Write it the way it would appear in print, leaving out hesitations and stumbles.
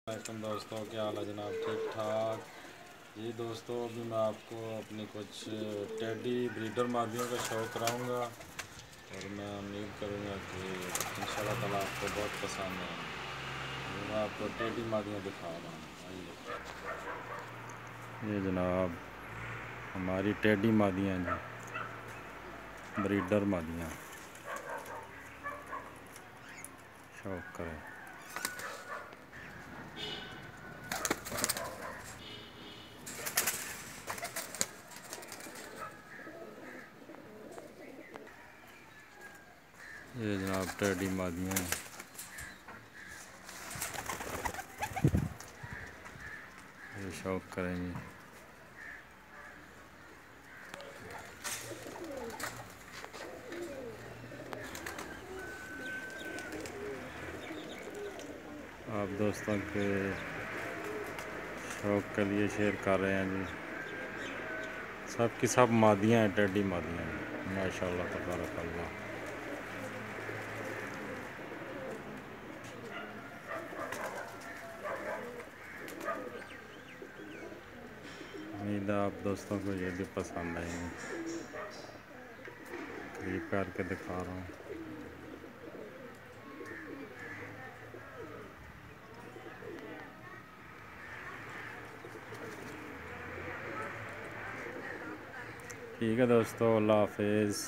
वालेकुम दोस्तों, क्या हाल है जनाब? ठीक ठाक जी दोस्तों। अभी मैं आपको अपनी कुछ टेडी ब्रीडर मादियों का शो कराऊंगा और मैं उम्मीद करूंगा कि इंशाल्लाह ताला आपको बहुत पसंद आएंगे। मैं आपको टेडी मादियाँ दिखा रहा हूँ। आइए ये जनाब हमारी टेडी मादियाँ जी, ब्रीडर मादियाँ। शौक करें। ये जनाब टेडी मादियाँ हैं। ये शौक करेंगे। आप दोस्तों के शौक के लिए शेयर कर रहे हैं जी। सब की सब मादियाँ हैं, टेडी मादियाँ हैं माशाल्लाह तबारक अल्लाह। उम्मीद है आप दोस्तों को ये भी पसंद आएंगे। करीब करके दिखा रहा हूँ। ठीक है दोस्तों, अल्लाह हाफिज़।